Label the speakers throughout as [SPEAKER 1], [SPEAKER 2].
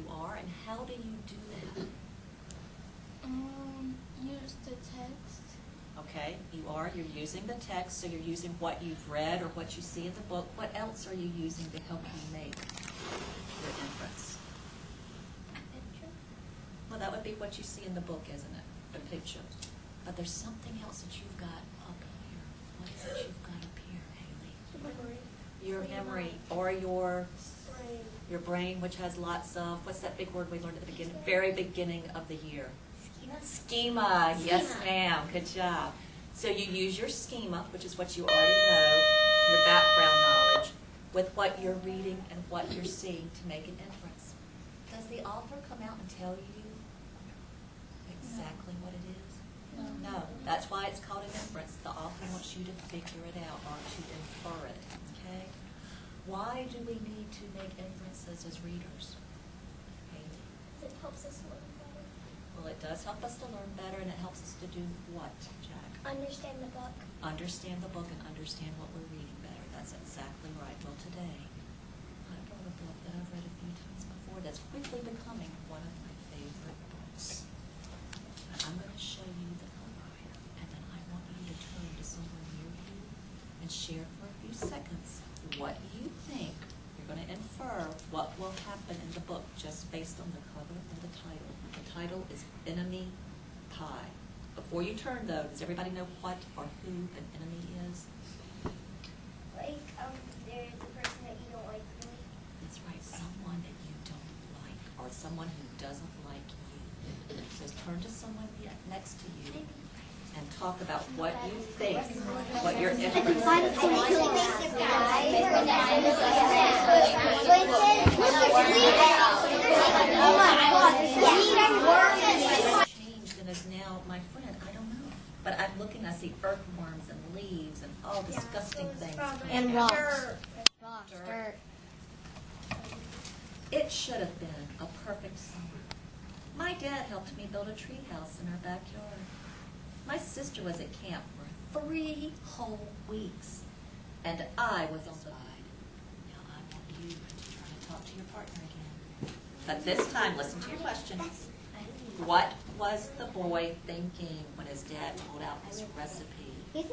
[SPEAKER 1] you are, and how do you do that?
[SPEAKER 2] Use the text.
[SPEAKER 1] Okay, you're using the text, so you're using what you've read or what you see in the book. What else are you using to help you make your inference?
[SPEAKER 2] Picture.
[SPEAKER 1] Well, that would be what you see in the book, isn't it? The picture. But there's something else that you've got up here. What is it you've got up here, Haley?
[SPEAKER 2] Memory.
[SPEAKER 1] Your memory, or your brain, which has lots of, what's that big word we learned at the beginning, very beginning of the year? Schema. Yes, ma'am. Good job. So you use your schema, which is what you already know, your background knowledge, with what you're reading and what you're seeing to make an inference. Does the author come out and tell you exactly what it is? No. That's why it's called an inference. The author wants you to figure it out or to infer it. Okay? Why do we need to make inferences as readers? Haley?
[SPEAKER 2] It helps us learn better.
[SPEAKER 1] Well, it does help us to learn better, and it helps us to do what, Jack?
[SPEAKER 2] Understand the book.
[SPEAKER 1] Understand the book and understand what we're reading better. That's exactly right. Well, today, I brought a book that I've read a few times before that's quickly becoming one of my favorite books. I'm going to show you the cover, and then I want you to turn to someone near you and share for a few seconds what you think. You're going to infer what will happen in the book just based on the cover and the title. The title is Enemy Pie. Before you turn, though, does everybody know what or who an enemy is?
[SPEAKER 2] Like, they're the person that you don't like, really.
[SPEAKER 1] That's right, someone that you don't like, or someone who doesn't like you. So turn to someone next to you and talk about what you think, what your inference changed and is now my friend. I don't know. But I'm looking, I see earthworms and leaves and all disgusting things.
[SPEAKER 3] And rocks.
[SPEAKER 1] Dirt. It should have been a perfect summer. My dad helped me build a tree house in our backyard. My sister was at camp for 3 whole weeks, and I was on the side. Now I want you to try to talk to your partner again. But this time, listen to your question. What was the boy thinking when his dad pulled out this recipe? Okay,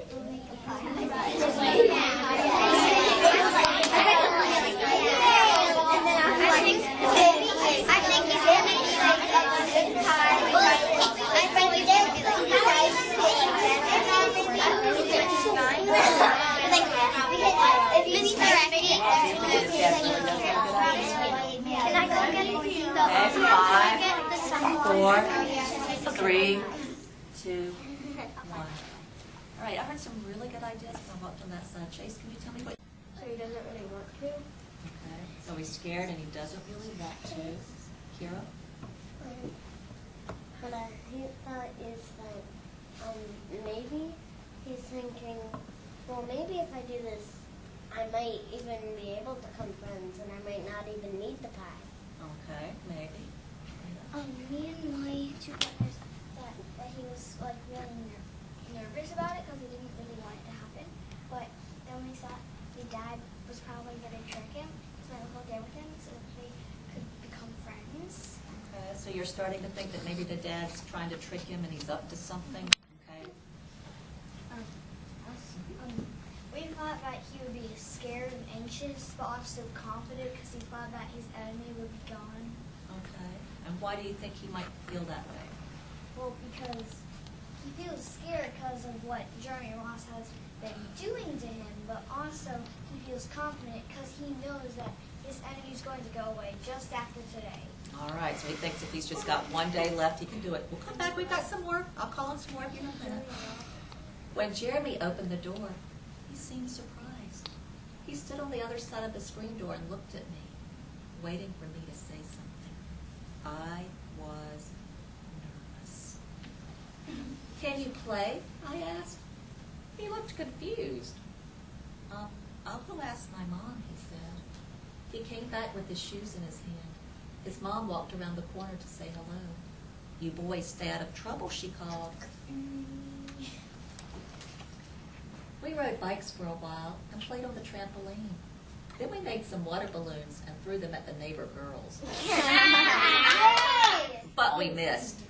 [SPEAKER 1] 5, 4, 3, 2, 1. All right, I heard some really good ideas when I walked on that side. Chase, can you tell me what?
[SPEAKER 2] So he doesn't really want to.
[SPEAKER 1] Okay, so he's scared and he doesn't really want to. Kira?
[SPEAKER 3] But he thought is that maybe he's thinking, well, maybe if I do this, I might even be able to become friends, and I might not even need the pie.
[SPEAKER 1] Okay, maybe.
[SPEAKER 2] Me and my two partners thought that he was like really nervous about it because he didn't really want it to happen. But then we thought the dad was probably going to trick him, spend the whole day with him so that they could become friends.
[SPEAKER 1] Okay, so you're starting to think that maybe the dad's trying to trick him and he's up to something? Okay.
[SPEAKER 2] We thought that he would be scared and anxious, but also confident because he thought that his enemy would be gone.
[SPEAKER 1] Okay. And why do you think he might feel that way?
[SPEAKER 2] Well, because he feels scared because of what Jeremy Ross has been doing to him, but also he feels confident because he knows that his enemy is going to go away just after today.
[SPEAKER 1] All right, so he thinks if he's just got 1 day left, he can do it. We'll come back. We've got some more. I'll call on some more if you don't know. When Jeremy opened the door, he seemed surprised. He stood on the other side of the screen door and looked at me, waiting for me to say something. I was nervous. Can you play? I asked. He looked confused. I'll go ask my mom, he said. He came back with his shoes in his hand. His mom walked around the corner to say hello. You boys stay out of trouble, she called. We rode bikes for a while and played on the trampoline. Then we made some water balloons and threw them at the neighbor girls. But we missed.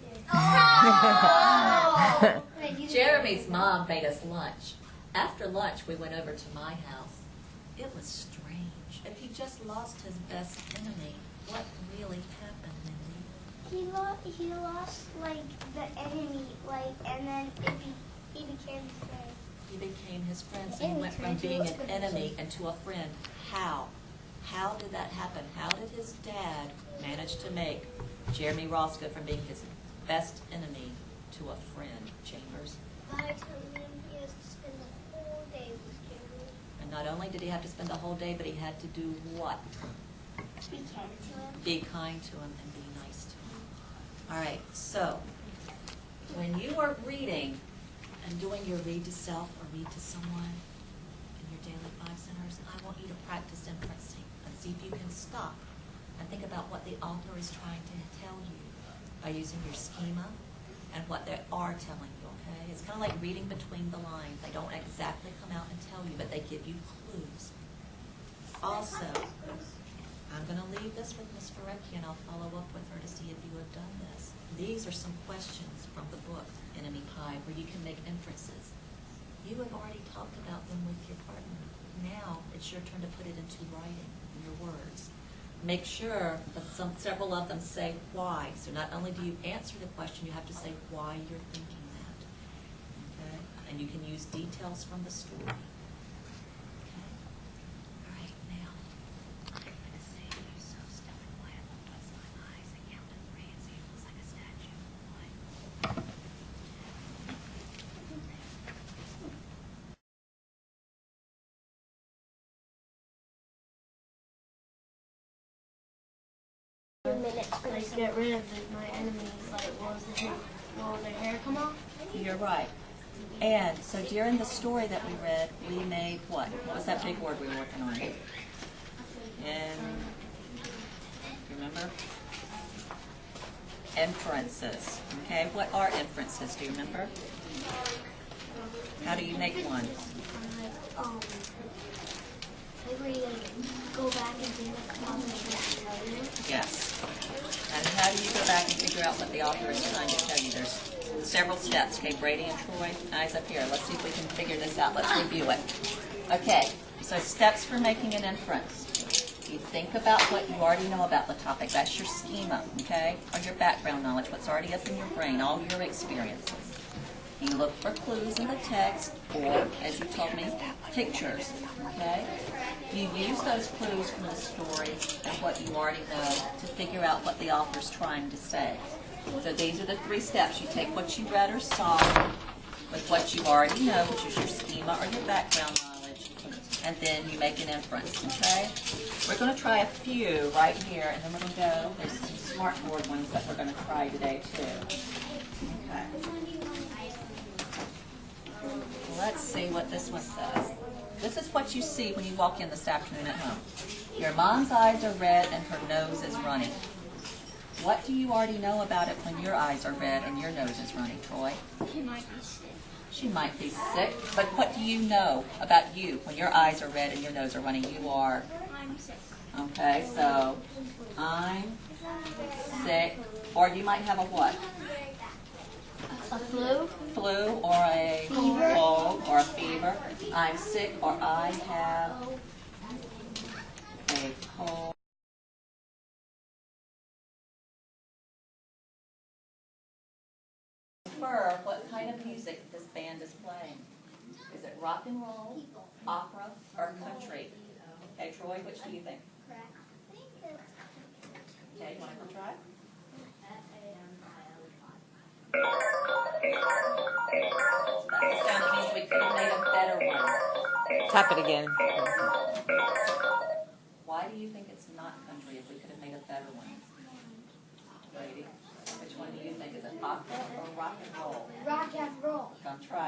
[SPEAKER 1] Jeremy's mom made us lunch. After lunch, we went over to my house. It was strange. If he just lost his best enemy, what really happened, Mindy?
[SPEAKER 2] He lost like the enemy, like, and then he became his friend.
[SPEAKER 1] He became his friend, so he went from being an enemy into a friend. How? How did that happen? How did his dad manage to make Jeremy Roscoe from being his best enemy to a friend, Chambers?
[SPEAKER 2] By telling him he has to spend the whole day with Jeremy.
[SPEAKER 1] And not only did he have to spend the whole day, but he had to do what?
[SPEAKER 2] Be kind to him.
[SPEAKER 1] Be kind to him and be nice to him. All right, so when you are reading and doing your read to self or read to someone in your daily 5 centers, I want you to practice inferencing and see if you can stop and think about what the author is trying to tell you by using your schema and what they are telling you, okay? It's kind of like reading between the lines. They don't exactly come out and tell you, but they give you clues. Also, I'm going to leave this with Ms. Ferecki, and I'll follow up with her to see if you have done this. These are some questions from the book, Enemy Pie, where you can make inferences. You have already talked about them with your partner. Now it's your turn to put it into writing, in your words. Make sure that several of them say why. So not only do you answer the question, you have to say why you're thinking that. Okay? And you can use details from the story. Okay? All right, now, I'm going to say to you, so step quiet, close my eyes, and count to 3 and see if it looks like a statue. 1.
[SPEAKER 3] Like get rid of my enemies, like will their hair come off?
[SPEAKER 1] You're right. And so during the story that we read, we made what? What was that big word we were working on? Remember? Inferences. Okay, what are inferences? Do you remember? How do you make one?
[SPEAKER 2] Like where you go back and do like comments.
[SPEAKER 1] Yes. And how do you go back and figure out what the author is trying to tell you? There's several steps. Okay, Brady and Troy, eyes up here. Let's see if we can figure this out. Let's review it. Okay, so steps for making an inference. You think about what you already know about the topic. That's your schema, okay? Or your background knowledge, what's already up in your brain, all your experiences. You look for clues in the text or, as you told me, pictures, okay? You use those clues from the story and what you already know to figure out what the author's trying to say. So these are the 3 steps. You take what you read or saw with what you already know, which is your schema or your background knowledge, and then you make an inference, okay? We're going to try a few right here, and then we're going to go. There's some smartboard ones that we're going to try today, too. Okay. Let's see what this one says. This is what you see when you walk in this afternoon at home. Your mom's eyes are red and her nose is running. What do you already know about it when your eyes are red and your nose is running, Troy?
[SPEAKER 2] She might be sick.
[SPEAKER 1] She might be sick, but what do you know about you when your eyes are red and your nose are running? You are?
[SPEAKER 2] I'm sick.
[SPEAKER 1] Okay, so I'm sick, or you might have a what?
[SPEAKER 2] A flu?
[SPEAKER 1] Flu or a cold or a fever. I'm sick or I have a cold. What kind of music this band is playing? Is it rock and roll, opera, or country? Okay, Troy, which do you think? Okay, you want to try? That's the sound that means we could have made a better one.
[SPEAKER 4] Tap it again.
[SPEAKER 1] Why do you think it's not country if we could have made a better one? Brady, which one do you think? Is it opera or rock and roll?
[SPEAKER 2] Rock and roll.
[SPEAKER 1] Don't try.